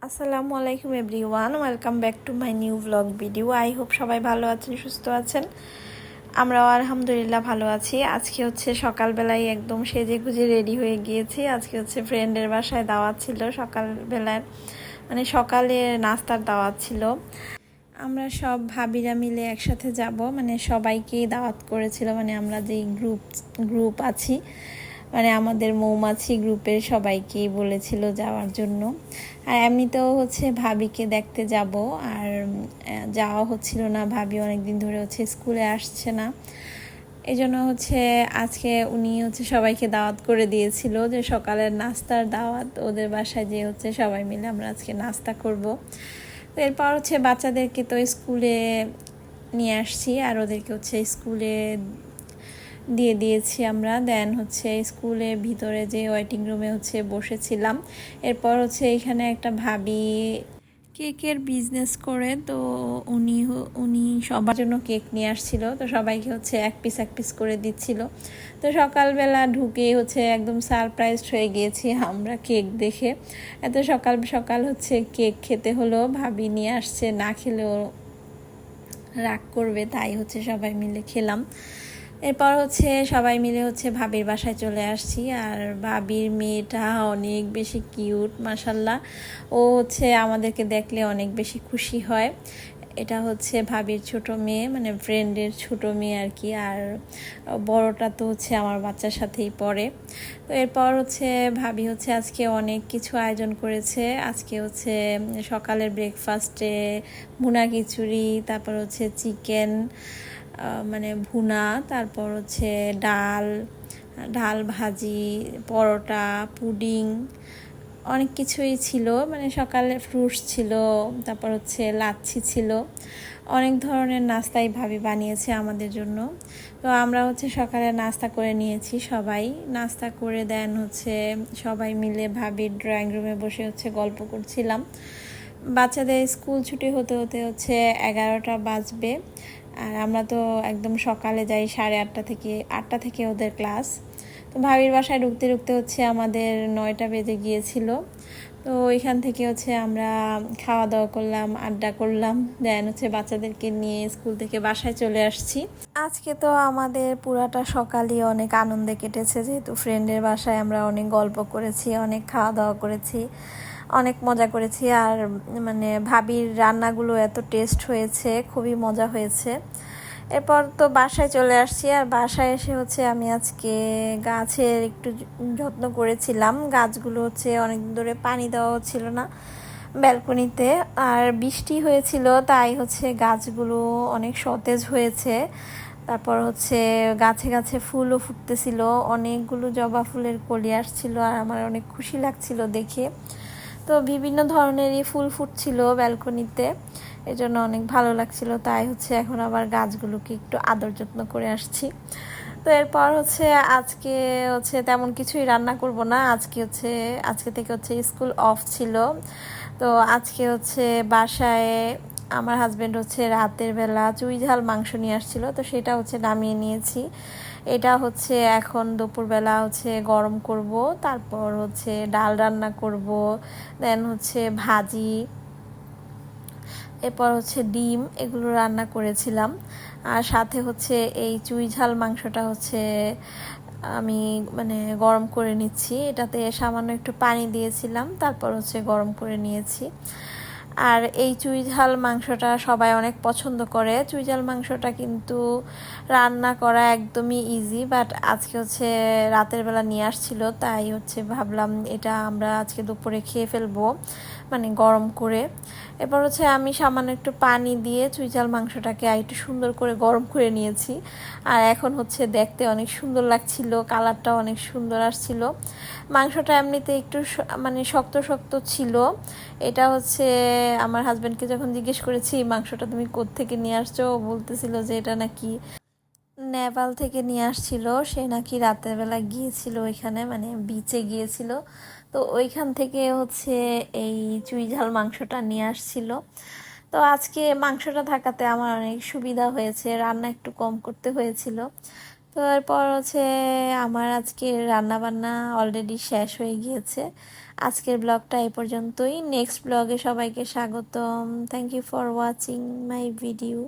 আসসালামু আলাইকুম everyone, welcome back to my new blog video. I hope সবাই ভালো আছেন, সুস্থ আছেন। আমরাও আলহামদুলিল্লাহ ভালো আছি। আজকে হচ্ছে সকালবেলায় একদম সেজে গুজে রেডি হয়ে গিয়েছি। আজকে হচ্ছে ফ্রেন্ডের বাসায় দাওয়াত ছিল, সকালবেলায় মানে সকালে নাস্তার দাওয়াত ছিল। আমরা সব ভাবিরা মিলে একসাথে যাব, মানে সবাইকেই দাওয়াত করেছিল, মানে আমরা যেই গ্রুপ আছি, মানে আমাদের মৌমাছি গ্রুপের সবাইকেই বলেছিল যাওয়ার জন্য। আর এমনিতেও হচ্ছে ভাবিকে দেখতে যাব, আর যাওয়া হচ্ছিল না। ভাবি অনেক দিন ধরে হচ্ছে স্কুলে আসছে না, এই জন্য হচ্ছে আজকে উনি হচ্ছে সবাইকে দাওয়াত করে দিয়েছিল যে সকালের নাস্তার দাওয়াত, ওদের বাসায় যে হচ্ছে সবাই মিলে আমরা আজকে নাস্তা করব। তো এরপর হচ্ছে বাচ্চাদেরকে তো স্কুলে নিয়ে আসছি, আর ওদেরকে হচ্ছে স্কুলে দিয়ে দিয়েছি আমরা। দেন হচ্ছে স্কুলের ভিতরে যে ওয়েটিং রুমে হচ্ছে বসেছিলাম। এরপর হচ্ছে এখানে একটা ভাবি কেকের বিজনেস করে, তো উনি সবার জন্য কেক নিয়ে আসছিল, তো সবাইকে হচ্ছে এক পিস করে দিচ্ছিল। তো সকালবেলা ঢুকে হচ্ছে একদম সারপ্রাইজড হয়ে গিয়েছি আমরা কেক দেখে। এত সকাল সকাল হচ্ছে কেক খেতে হলো, ভাবি নিয়ে আসছে, না খেলেও রাগ করবে, তাই হচ্ছে সবাই মিলে খেলাম। এরপর হচ্ছে সবাই মিলে হচ্ছে ভাবির বাসায় চলে আসছি। আর ভাবির মেয়েটা অনেক বেশি কিউট, মাশাল্লাহ। ও হচ্ছে আমাদেরকে দেখলে অনেক বেশি খুশি হয়। এটা হচ্ছে ভাবির ছোট মেয়ে, মানে ফ্রেন্ডের ছোট মেয়ে আর কি। আর বড়টা তো হচ্ছে আমার বাচ্চার সাথেই পড়ে। তো এরপর হচ্ছে ভাবি হচ্ছে আজকে অনেক কিছু আয়োজন করেছে। আজকে হচ্ছে সকালের ব্রেকফাস্টে ভুনা খিচুড়ি, তারপর হচ্ছে চিকেন মানে ভুনা, তারপর হচ্ছে ডাল ভাজি, পরোটা, পুডিং, অনেক কিছুই ছিল। মানে সকালে ফ্রুটস ছিল, তারপর হচ্ছে লাচ্ছি ছিল, অনেক ধরনের নাস্তাই ভাবি বানিয়েছে আমাদের জন্য। তো আমরা হচ্ছে সকালে নাস্তা করে নিয়েছি, সবাই নাস্তা করে দেন হচ্ছে সবাই মিলে ভাবির ড্রয়িং রুমে বসে হচ্ছে গল্প করছিলাম। বাচ্চাদের স্কুল ছুটি হতে হতে হচ্ছে 11টা বাজবে, আর আমরা তো একদম সকালে যাই 8:30 থেকে, 8টা থেকে ওদের ক্লাস। তো ভাবির বাসায় ঢুকতে ঢুকতে হচ্ছে আমাদের 9টা বেজে গিয়েছিল। তো এখান থেকে হচ্ছে আমরা খাওয়া দাওয়া করলাম, আড্ডা করলাম, দেন হচ্ছে বাচ্চাদেরকে নিয়ে স্কুল থেকে বাসায় চলে আসছি। আজকে তো আমাদের পুরাটা সকালই অনেক আনন্দে কেটেছে, যেহেতু ফ্রেন্ডের বাসায় আমরা অনেক গল্প করেছি, অনেক খাওয়া দাওয়া করেছি, অনেক মজা করেছি। আর মানে ভাবির রান্নাগুলো এত টেস্ট হয়েছে, খুবই মজা হয়েছে। এরপর তো বাসায় চলে আসছি, আর বাসায় এসে হচ্ছে আমি আজকে গাছের একটু যত্ন করেছিলাম। গাছগুলো হচ্ছে অনেকদিন ধরে পানি দেওয়া হচ্ছিল না ব্যালকনিতে, আর বৃষ্টি হয়েছিল, তাই হচ্ছে গাছগুলো অনেক সতেজ হয়েছে। তারপর হচ্ছে গাছে গাছে ফুলও ফুটতেছিল, অনেকগুলো জবা ফুলের কলি আসছিল, আর আমার অনেক খুশি লাগছিল দেখে। তো বিভিন্ন ধরনেরই ফুল ফুটছিল ব্যালকনিতে, এজন্য অনেক ভালো লাগছিল। তাই হচ্ছে এখন আবার গাছগুলোকে একটু আদর যত্ন করে আসছি। তো এরপর হচ্ছে আজকে হচ্ছে তেমন কিছুই রান্না করব না। আজকে থেকে হচ্ছে স্কুল অফ ছিল। তো আজকে হচ্ছে বাসায় আমার হাজব্যান্ড হচ্ছে রাতের বেলা চুই ঝাল মাংস নিয়ে আসছিল, তো সেটা হচ্ছে নামিয়ে নিয়েছি। এটা হচ্ছে এখন দুপুরবেলা হচ্ছে গরম করব, তারপর হচ্ছে ডাল রান্না করব, দেন হচ্ছে ভাজি, এরপর হচ্ছে ডিম, এগুলো রান্না করেছিলাম। আর সাথে হচ্ছে এই চুই ঝাল মাংসটা হচ্ছে আমি মানে গরম করে নিচ্ছি। এটাতে সামান্য একটু পানি দিয়েছিলাম, তারপর হচ্ছে গরম করে নিয়েছি। আর এই চুইঝাল মাংসটা সবাই অনেক পছন্দ করে। চুইঝাল মাংসটা কিন্তু রান্না করা একদমই ইজি, বাট আজকে হচ্ছে রাতের বেলা নিয়ে আসছিল, তাই হচ্ছে ভাবলাম এটা আমরা আজকে দুপুরে খেয়ে ফেলবো, মানে গরম করে। এরপর হচ্ছে আমি সামান্য একটু পানি দিয়ে চুইঝাল মাংসটাকে একটু সুন্দর করে গরম করে নিয়েছি। আর এখন হচ্ছে দেখতে অনেক সুন্দর লাগছিল, কালারটা অনেক সুন্দর আসছিল। মাংসটা এমনিতে একটু মানে শক্ত শক্ত ছিল। এটা হচ্ছে আমার হাজব্যান্ডকে যখন জিজ্ঞেস করেছি মাংসটা তুমি কোত্থেকে নিয়ে আসছো, বলতেছিল যে এটা নাকি নেপাল থেকে নিয়ে আসছিল। সে নাকি রাতের বেলা গিয়েছিল ওইখানে, মানে বিচে গিয়েছিল, তো ওইখান থেকে হচ্ছে এই চুইঝাল মাংসটা নিয়ে আসছিল। তো আজকে মাংসটা থাকাতে আমার অনেক সুবিধা হয়েছে, রান্না একটু কম করতে হয়েছিল। তো এরপর হচ্ছে আমার আজকের রান্না বান্না অলরেডি শেষ হয়ে গিয়েছে। আজকের ব্লগটা এই পর্যন্তই। নেক্সট ব্লগে সবাইকে স্বাগতম। Thank you for watching my video.